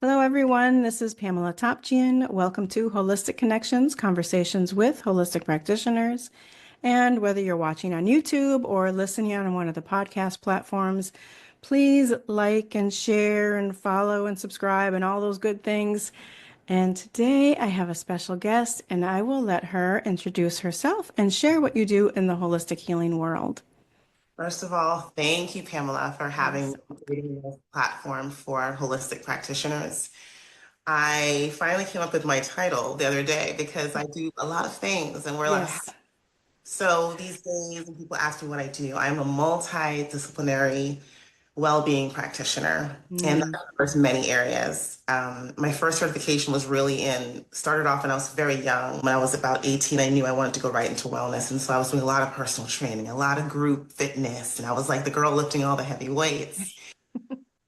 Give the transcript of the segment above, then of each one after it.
Hello, everyone. This is Pamela Topchian. Welcome to Holistic Connections, Conversations with Holistic Practitioners. And whether you're watching on YouTube or listening on one of the podcast platforms, please like and share and follow and subscribe and all those good things. And today I have a special guest, and I will let her introduce herself and share what you do in the holistic healing world. First of all, thank you, Pamela, for Yes. having creating this platform for holistic practitioners. I finally came up with my title the other day because I do a lot of things and wear a lot of hats. Yes. So these days, when people ask me what I do, I'm a multidisciplinary well-being practitioner, and that Mm, covers many areas. My first certification was really started off when I was very young. When I was about 18, I knew I wanted to go right into wellness. And so I was doing a lot of personal training, a lot of group fitness. And I was like the girl lifting all the heavy weights.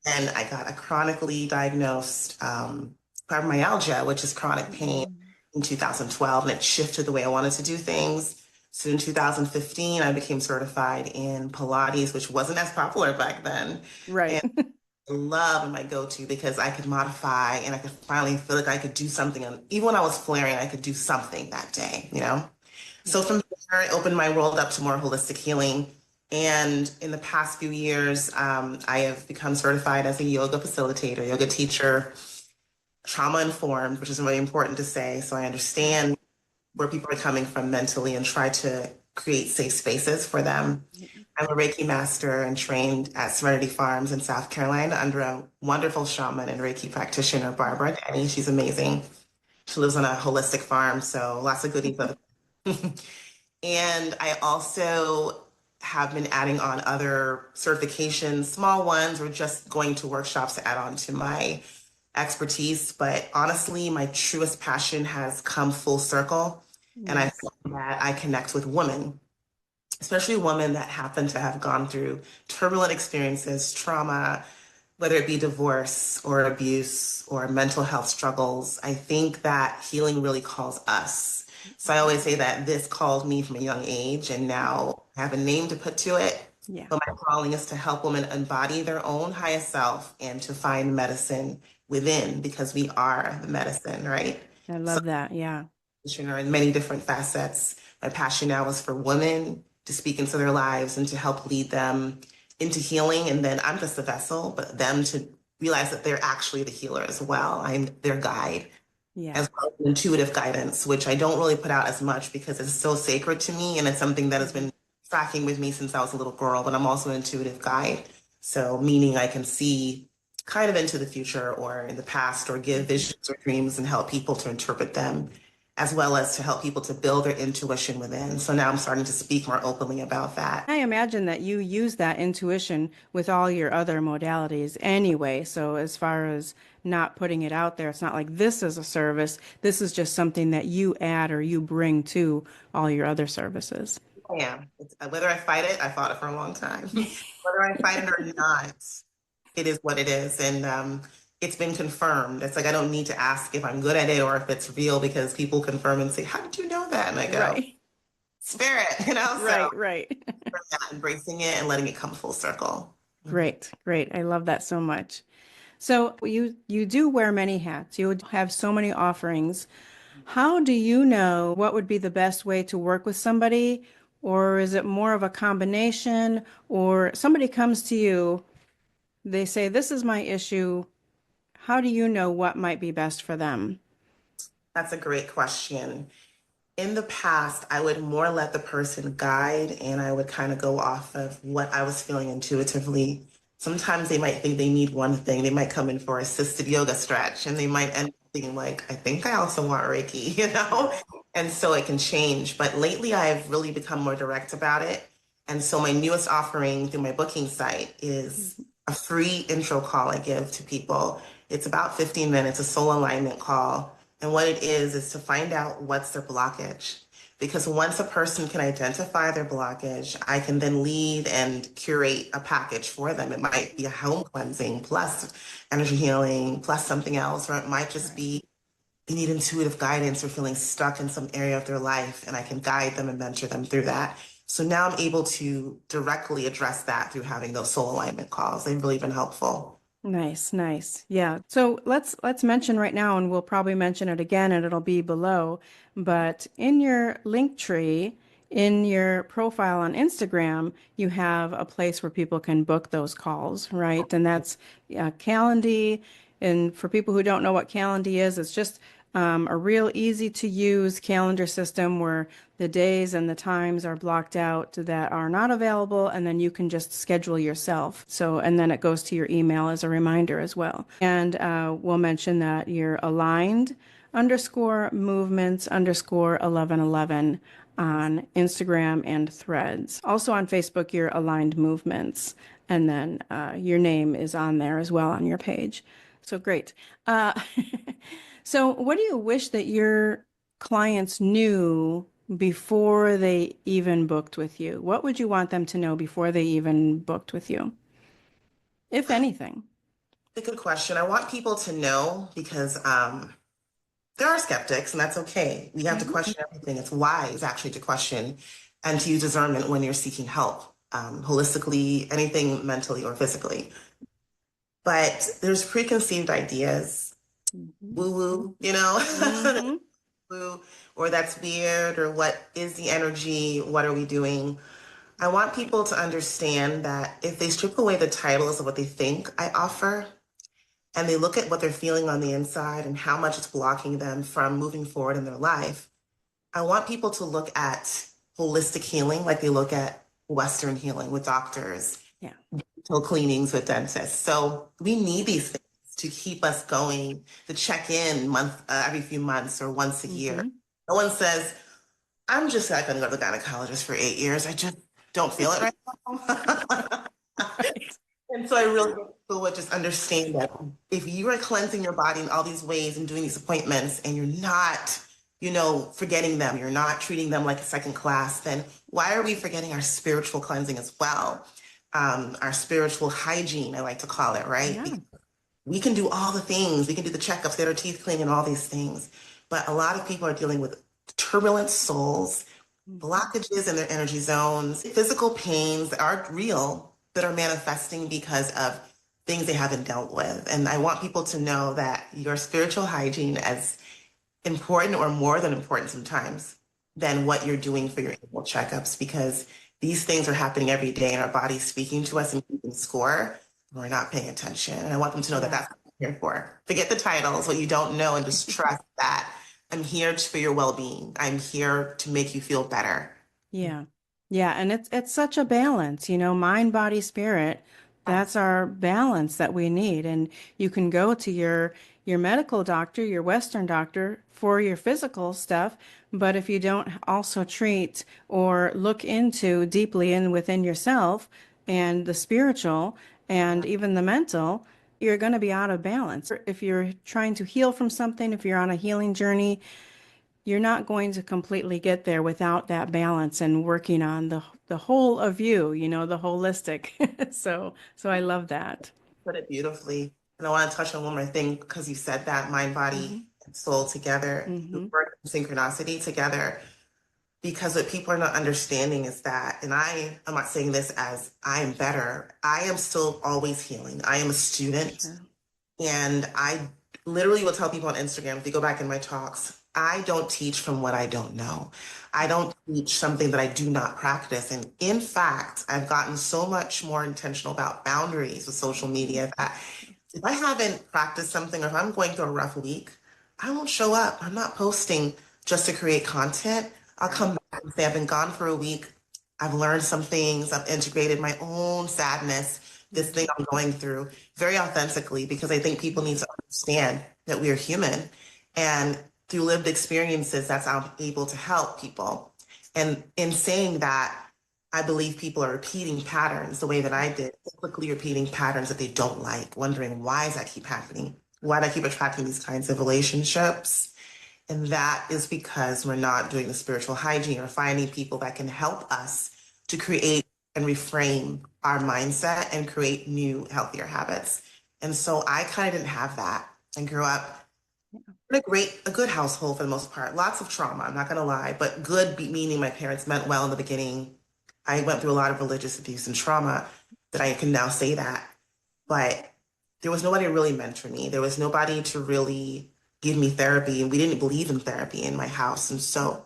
And I got a chronically diagnosed fibromyalgia, which is chronic pain, mm. in 2012. And it shifted the way I wanted to do things. So in 2015, I became certified in Pilates, which wasn't as popular back then. Right. Love and my go-to because I could modify and I could finally feel like I could do something. And even when I was flaring, I could do something that day, you know? So Yeah. from there, I opened my world up to more holistic healing. And in the past few years, I have become certified as a yoga facilitator, yoga teacher, trauma informed, which is really important to say. So I understand where people are coming from mentally and try to create safe spaces for them. I'm a Reiki master and trained at Serenity Farms in South Carolina under a wonderful shaman and Reiki practitioner, Barbara Denny. She's amazing. She lives on a holistic farm, so lots of goodies. And I also have been adding on other certifications, small ones, or just going to workshops to add on to my expertise. But honestly, my truest passion has come full circle. And I Yes. feel that I connect with women, especially women that happen to have gone through turbulent experiences, trauma, whether it be divorce or abuse or mental health struggles. I think that healing really calls us. So I always say that this called me from a young age, and now I have a name to put to it. Yeah. But my calling is to help women embody their own highest self and to find medicine within because we are the medicine, right? I So love that. Yeah. in many different facets. My passion now is for women to speak into their lives and to help lead them into healing. And then I'm just a vessel, but them to realize that they're actually the healer as well. I'm their guide, Yeah. as well as intuitive guidance, which I don't really put out as much because it's so sacred to me. And it's something that has Mhm. been tracking with me since I was a little girl, but I'm also an intuitive guide. So, meaning I can see kind of into the future or in the past or give Mhm. visions or dreams and help people to interpret them, as well as to help people to build their intuition within. So now I'm starting to speak more openly about that. I imagine that you use that intuition with all your other modalities anyway. So as far as not putting it out there, it's not like this is a service. This is just something that you add or you bring to all your other services. I am. Whether I fight it, I fought it for a long time. Whether I fight it or not, it is what it is. And it's been confirmed. It's like I don't need to ask if I'm good at it or if it's real because people confirm and say, how did you know that? And I go, Right. spirit, So Right, right. embracing it and letting it come full circle. Mhm. Great, great. I love that so much. So you do wear many hats. You have so many offerings. How do you know what would be the best way to work with somebody? Or is it more of a combination? Or somebody comes to you, they say, this is my issue. How do you know what might be best for them? That's a great question. In the past, I would more let the person guide and I would kind of go off of what I was feeling intuitively. Sometimes they might think they need one thing. They might come in for assisted yoga stretch and they might end up thinking like, I think I also want Reiki, Yeah. And so it can change. But lately I've really become more direct about it. And so my newest offering through my booking site is Mhm. a free intro call I give to people. It's about 15 minutes, a soul alignment call. And what it is to find out what's their blockage. Because once a person can identify their blockage, I can then lead and curate a package for them. It might be a home cleansing plus energy healing plus something else, or it might just Right. be they need intuitive guidance or feeling stuck in some area of their life, and I can guide them and mentor them through that. So now I'm able to directly address that through having those soul alignment calls. They've really been helpful. Nice, nice. Yeah. So let's mention right now, and we'll probably mention it again, and it'll be below. But in your link tree, in your profile on Instagram, you have a place where people can book those calls, right? And that's Calendly. And for people who don't know what Calendly is, it's just a real easy to use calendar system where the days and the times are blocked out that are not available, and then you can just schedule yourself. So, and then it goes to your email as a reminder as well. And we'll mention that you're aligned underscore movements underscore 1111 on Instagram and Threads. Also on Facebook, you're aligned movements. And then your name is on there as well on your page. So great. Uh, so, what do you wish that your clients knew before they even booked with you? What would you want them to know before they even booked with you, if anything? A good question. I want people to know because there are skeptics, and that's okay. We have to Mhm. question everything. It's wise actually to question and to use discernment when you're seeking help, holistically, anything mentally or physically. But there's preconceived ideas, Mhm. woo woo, Mhm. woo, or that's weird, or what is the energy? What are we doing? I want people to understand that if they strip away the titles of what they think I offer, and they look at what they're feeling on the inside and how much it's blocking them from moving forward in their life, I want people to look at holistic healing like they look at Western healing with doctors, Yeah. dental cleanings with dentists. So we need these things to keep us going, to check in every few months or once a year. Hmm. No one says, I'm just not going to go to the gynecologist for 8 years. I just don't feel it right now. Right. And so I really want people would just understand that if you are cleansing your body in all these ways and doing these appointments and you're not, forgetting them, you're not treating them like a second class, then why are we forgetting our spiritual cleansing as well? Our spiritual hygiene, I like to call it, right? Yeah. Because we can do all the things, we can do the checkups, get our teeth cleaned, and all these things. But a lot of people are dealing with turbulent souls, Mhm. blockages in their energy zones, physical pains that are real, that are manifesting because of things they haven't dealt with. And I want people to know that your spiritual hygiene is important or more than important sometimes than what you're doing for your annual checkups because these things are happening every day and our body's speaking to us and keeping score. We're not paying attention. And I want them to know that Yeah. that's what I'm here for. Forget the titles, what you don't know, and just trust that I'm here for your well-being. I'm here to make you feel better. Yeah. Yeah, and it's such a balance, mind, body, spirit. That's our balance that we need. And you can go to your medical doctor, your Western doctor for your physical stuff, but if you don't also treat or look into deeply in within yourself and the spiritual and even the mental, you're going to be out of balance. If you're trying to heal from something, if you're on a healing journey, you're not going to completely get there without that balance and working on the whole of you, the holistic. So I love that. Put it beautifully. And I want to touch on one more thing because you said that mind, body, Hmm. and soul together, we Hmm. work in synchronicity together. Because what people are not understanding is that, and I'm not saying this as I am better, I am still always healing. I am a student. Sure. And I literally will tell people on Instagram, if you go back in my talks, I don't teach from what I don't know. I don't teach something that I do not practice. And in fact, I've gotten so much more intentional about boundaries with social media that if I haven't practiced something or if I'm going through a rough week, I won't show up. I'm not posting just to create content. I'll Right. come back and say, I've been gone for a week. I've learned some things. I've integrated my own sadness, this thing Mhm. I'm going through very authentically because I think people need to understand that we are human. And through lived experiences, that's how I'm able to help people. And in saying that, I believe people are repeating patterns the way that I did, quickly repeating patterns that they don't like, wondering why does that keep happening? Why do I keep attracting these kinds of relationships? And that is because we're not doing the spiritual hygiene or finding people that can help us to create and reframe our mindset and create new, healthier habits. And so I kind of didn't have that. I grew up in a good household for the most part. Lots of trauma, I'm not going to lie, but good meaning my parents meant well in the beginning. I went through a lot of religious abuse and trauma that I can now say that. But there was nobody to really mentor me. There was nobody to really give me therapy, and we didn't believe in therapy in my house. And so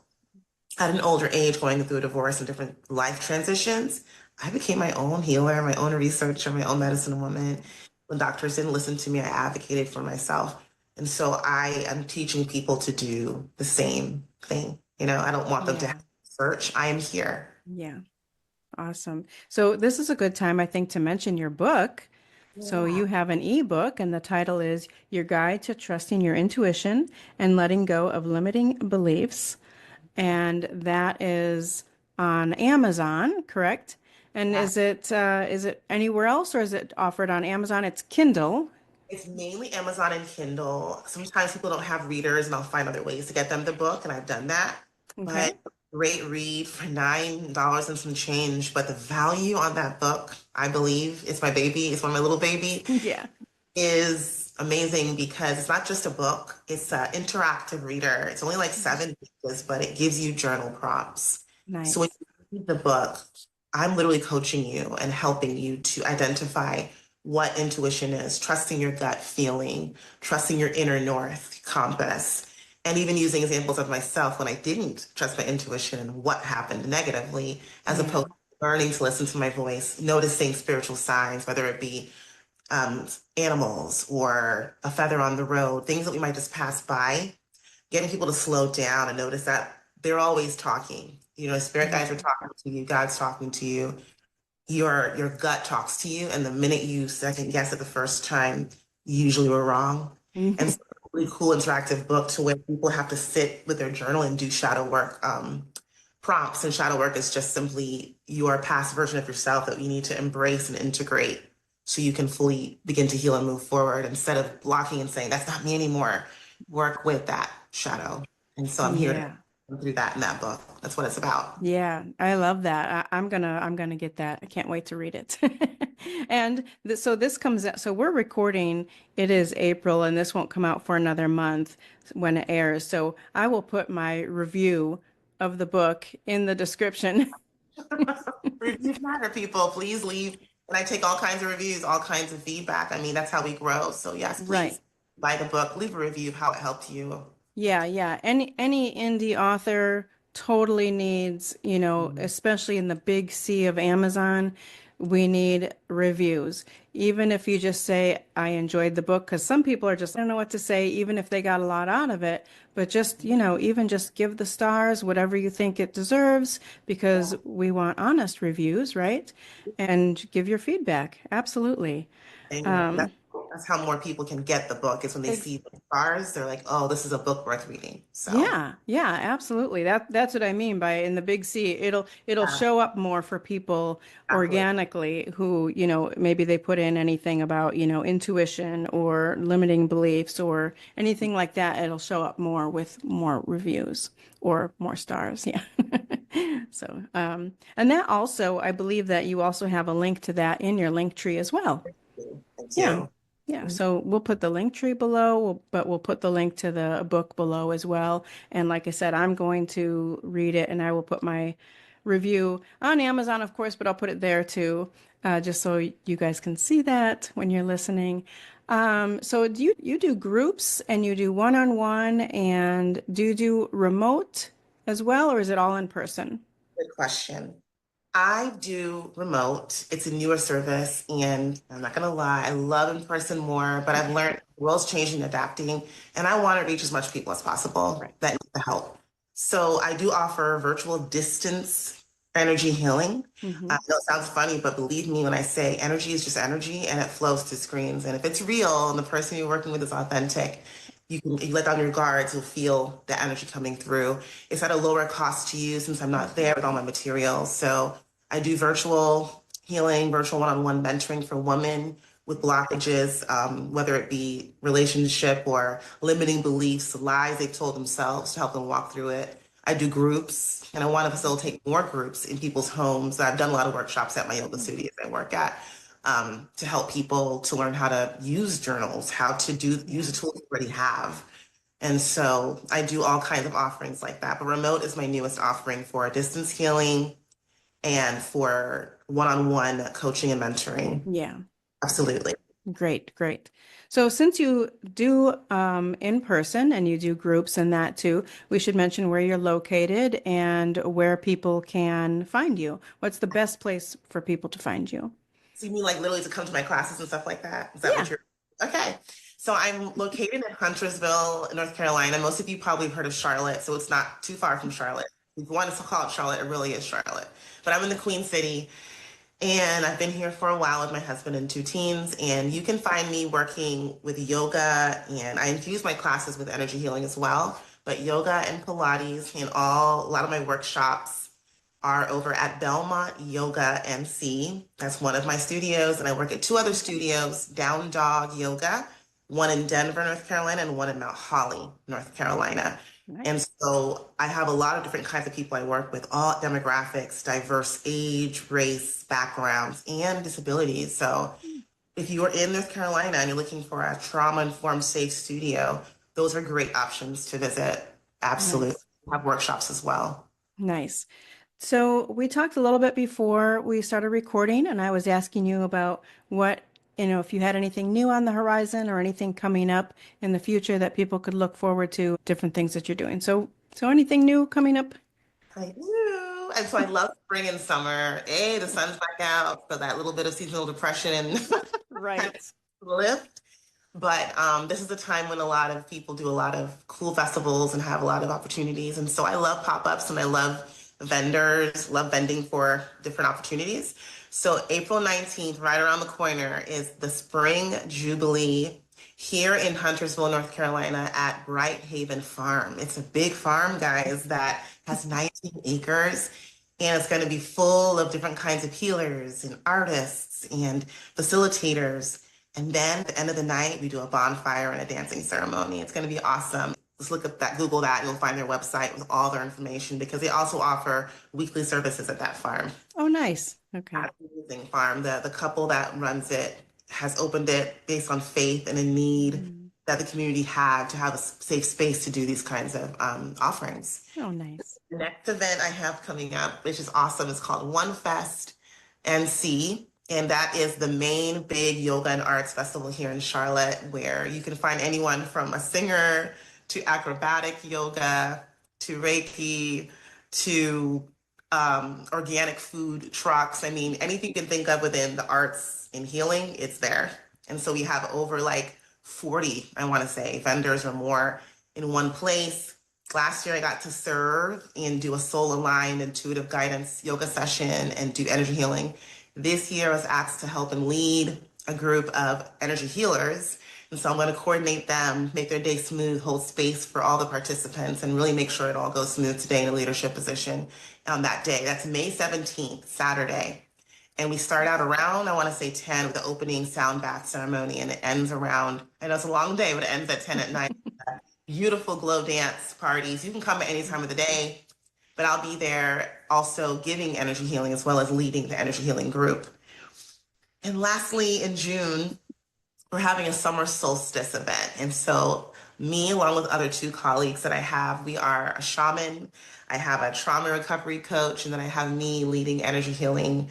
at an older age, going through a divorce and different life transitions, I became my own healer, my own researcher, my own medicine woman. When doctors didn't listen to me, I advocated for myself. And so I am teaching people to do the same thing. I don't want them to have Yeah. to search. I am here. Yeah. Awesome. So this is a good time, I think, to mention your book. So Yeah. you have an ebook, and the title is Your Guide to Trusting Your Intuition and Letting Go of Limiting Beliefs. And that is on Amazon, correct? And Yeah. is it anywhere else, or is it offered on Amazon? It's Kindle. It's mainly Amazon and Kindle. Sometimes people don't have readers, and I'll find other ways to get them the book, and I've done that. Okay. But great read for $9 and some change. But the value on that book, I believe, it's my baby, it's one of my little baby, Yeah. is amazing because it's not just a book, it's an interactive reader. It's only like 7 pages, but it gives you journal prompts. So when Nice. you read the book, I'm literally coaching you and helping you to identify what intuition is, trusting your gut feeling, trusting your inner north compass, and even using examples of myself when I didn't trust my intuition and what happened negatively, as Yeah. opposed to learning to listen to my voice, noticing spiritual signs, whether it be animals or a feather on the road, things that we might just pass by, getting people to slow down and notice that they're always talking. Spirit guides are Yeah. talking to you, God's talking to you, your gut talks to you, and the minute you second guess it the first time, you usually were wrong. And Mhm. so it's a really cool interactive book to where people have to sit with their journal and do shadow work. Prompts, and shadow work is just simply your past version of yourself that you need to embrace and integrate so you can fully begin to heal and move forward instead of blocking and saying, that's not me anymore. Work with that shadow. And so I'm here to Yeah. go through that in that book. That's what it's about. Yeah, I love that. I'm gonna get that. I can't wait to read it. And so this comes out. So we're recording. It is April, and this won't come out for another month when it airs. So I will put my review of the book in the description. Reviews matter, people. Please leave. And I take all kinds of reviews, all kinds of feedback. I mean, that's how we grow. So yes, Right. please buy the book, leave a review of how it helped you. Yeah, yeah. Any indie author totally needs, Mhm. especially in the big sea of Amazon, we need reviews. Even if you just say, I enjoyed the book, because some people are just, I don't know what to say, even if they got a lot out of it. But just, even just give the stars whatever you think it deserves, because Yeah. we want honest reviews, right? And give your feedback. Absolutely. Amen. Um, That's how more people can get the book is when they see the stars, they're like, oh, this is a book worth reading. So, Yeah, yeah, absolutely. That's what I mean by in the big C. It'll yeah, show up more for people exactly. organically who, maybe they put in anything about, intuition or limiting beliefs or anything like that. It'll show up more with more reviews or more stars. Yeah. So, and that also, I believe that you also have a link to that in your link tree as well. Thank Yeah. you. Yeah. So we'll put the link tree below, but we'll put the link to the book below as well. And like I said, I'm going to read it and I will put my review on Amazon, of course, but I'll put it there too, just so you guys can see that when you're listening. So do you do groups and you do one-on-one and do you do remote as well, or is it all in person? Good question. I do remote. It's a newer service, and I'm not gonna lie, I love in person more, but I've learned the world's changing, adapting, and I want to reach as much people as possible Right. that need the help. So I do offer virtual distance energy healing. Hmm. I know it sounds funny, but believe me when I say energy is just energy and it flows to screens. And if it's real and the person you're working with is authentic, you let down your guards, you'll feel the energy coming through. It's at a lower cost to you since I'm not there with all my materials. So I do virtual healing, virtual one-on-one mentoring for women with blockages, whether it be relationship or limiting beliefs, lies they've told themselves to help them walk through it. I do groups, and I want to facilitate more groups in people's homes. I've done a lot of workshops at my yoga studios I work at, to help people to learn how to use journals, how to use Yeah. the tools you already have. And so I do all kinds of offerings like that. But remote is my newest offering for distance healing and for one-on-one coaching and mentoring. Yeah. Yeah. Absolutely. Great, great. So since you do in person and you do groups and that too, we should mention where you're located and where people can find you. What's the best place for people to find you? So you mean like literally to come to my classes and stuff like that? Is that what Yeah. you're? Okay. So I'm located in Huntersville, North Carolina. Most of you probably have heard of Charlotte, so it's not too far from Charlotte. If you want us to call it Charlotte, it really is Charlotte. But I'm in the Queen City, and I've been here for a while with my husband and two teens. And you can find me working with yoga, and I infuse my classes with energy healing as well. But yoga and Pilates and a lot of my workshops are over at Belmont Yoga MC. That's one of my studios. And I work at two other studios, Down Dog Yoga, one in Denver, North Carolina, and one in Mount Holly, North Carolina. And Nice. so I have a lot of different kinds of people I work with, all demographics, diverse age, race, backgrounds, and disabilities. So if you are in North Carolina and you're looking for a trauma-informed safe studio, those are great options to visit. Absolutely. Nice. We have workshops as well. Nice. So we talked a little bit before we started recording, and I was asking you about what, if you had anything new on the horizon or anything coming up in the future that people could look forward to, different things that you're doing. So anything new coming up? I do. And so I love spring and summer. Hey, the sun's back out, so that little bit of seasonal depression kind of Right. lift. But this is a time when a lot of people do a lot of cool festivals and have a lot of opportunities. And so I love pop-ups and I love vendors, love vending for different opportunities. So April 19th, right around the corner, is the Spring Jubilee here in Huntersville, North Carolina at Bright Haven Farm. It's a big farm, guys, that has 19 acres. And it's going to be full of different kinds of healers and artists and facilitators. And then at the end of the night, we do a bonfire and a dancing ceremony. It's going to be awesome. Just look up that, Google that, and you'll find their website with all their information because they also offer weekly services at that farm. Oh, nice. Okay. That's an amazing farm. The couple that runs it has opened it based on faith and a need Mm. that the community had to have a safe space to do these kinds of offerings. Oh, nice. The next event I have coming up, which is awesome, is called One Fest NC. And that is the main big yoga and arts festival here in Charlotte, where you can find anyone from a singer to acrobatic yoga to Reiki to organic food trucks. I mean, anything you can think of within the arts and healing, it's there. And so we have over like 40, I want to say, vendors or more in one place. Last year, I got to serve and do a soul aligned intuitive guidance yoga session and do energy healing. This year, I was asked to help and lead a group of energy healers. And so I'm going to coordinate them, make their day smooth, hold space for all the participants, and really make sure it all goes smooth today in a leadership position on that day. That's May 17th, Saturday. And we start out around, I want to say 10 with the opening sound bath ceremony, and it ends around, I know it's a long day, but it ends at 10 at night. Beautiful glow dance parties. You can come at any time of the day, but I'll be there also giving energy healing as well as leading the energy healing group. And lastly, in June, we're having a summer solstice event. And so me, along with other two colleagues that I have, we are a shaman. I have a trauma recovery coach, and then I have me leading energy healing,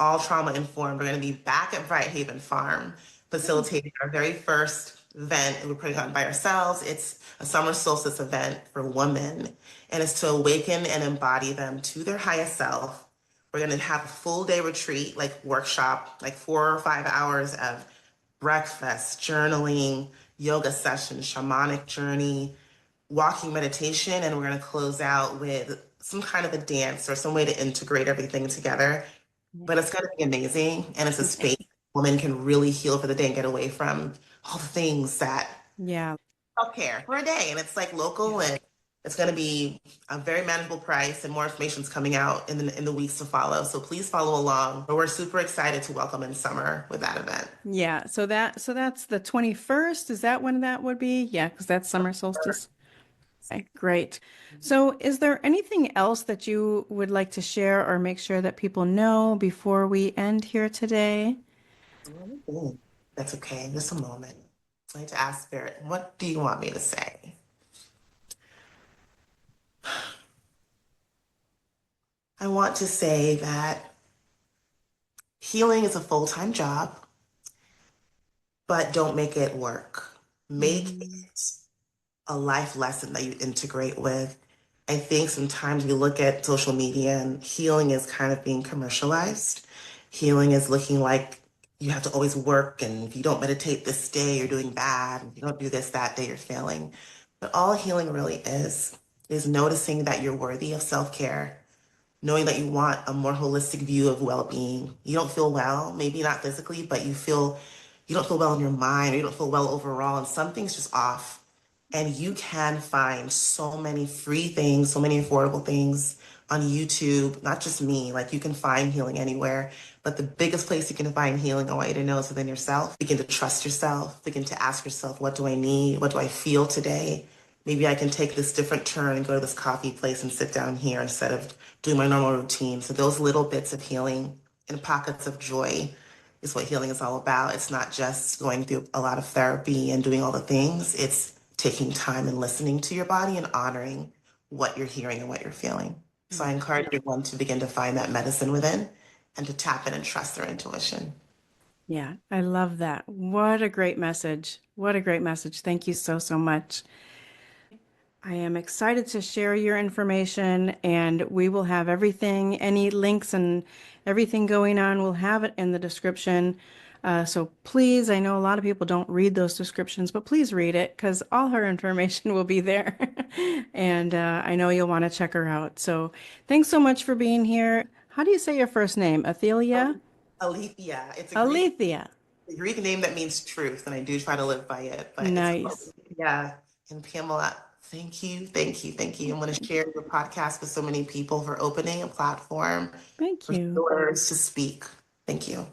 all trauma informed. We're going to be back at Bright Haven Farm, facilitating our very first event. We're putting on by ourselves. It's a summer solstice event for women, and it's to awaken and embody them to their highest self. We're going to have a full day retreat, like workshop, like 4 or 5 hours of breakfast, journaling, yoga session, shamanic journey, walking meditation, and we're going to close out with some kind of a dance or some way to integrate everything together. But it's going to be amazing, and it's a space women can really heal for the day and get away from all the things that Yeah. self-care for a day. And it's like local, and it's going to be a very manageable price, and more information is coming out in the weeks to follow. So please follow along. But we're super excited to welcome in summer with that event. Yeah. So that's the 21st. Is that when that would be? Yeah, because that's summer solstice. Okay, great. So is there anything else that you would like to share or make sure that people know before we end here today? Mhm. That's okay. Just a moment. I need to ask Spirit, what do you want me to say? I want to say that healing is a full-time job. but don't make it work. Make Mm. it a life lesson that you integrate with. I think sometimes we look at social media and healing is kind of being commercialized. Healing is looking like you have to always work, and if you don't meditate this day, you're doing bad. If you don't do this that day, you're failing. But all healing really is noticing that you're worthy of self-care, knowing that you want a more holistic view of well-being. You don't feel well, maybe not physically, but you don't feel well in your mind, or you don't feel well overall, and something's just off. And you can find so many free things, so many affordable things on YouTube, not just me, like you can find healing anywhere. But the biggest place you can find healing, I want you to know, is within yourself. Begin to trust yourself, begin to ask yourself, what do I need? What do I feel today? Maybe I can take this different turn and go to this coffee place and sit down here instead of doing my normal routine. So those little bits of healing and pockets of joy is what healing is all about. It's not just going through a lot of therapy and doing all the things. It's taking time and listening to your body and honoring what you're hearing and what you're feeling. So I Mm. encourage everyone to begin to find that medicine within and to tap in and trust their intuition. Yeah, I love that. What a great message. What a great message. Thank you so, so much. I am excited to share your information, and we will have everything, any links and everything going on, we'll have it in the description. So please, I know a lot of people don't read those descriptions, but please read it because all her information will be there. And I know you'll want to check her out. So thanks so much for being here. How do you say your first name? Athelia? Aletheia, it's Alethea. a Greek name that means truth, and I do try to live by it, but it's called, Nice. yeah. And Pamela, thank you, thank you, thank you. I'm going to share your podcast with so many people for opening a platform Thank for you. healers to speak. Thank you.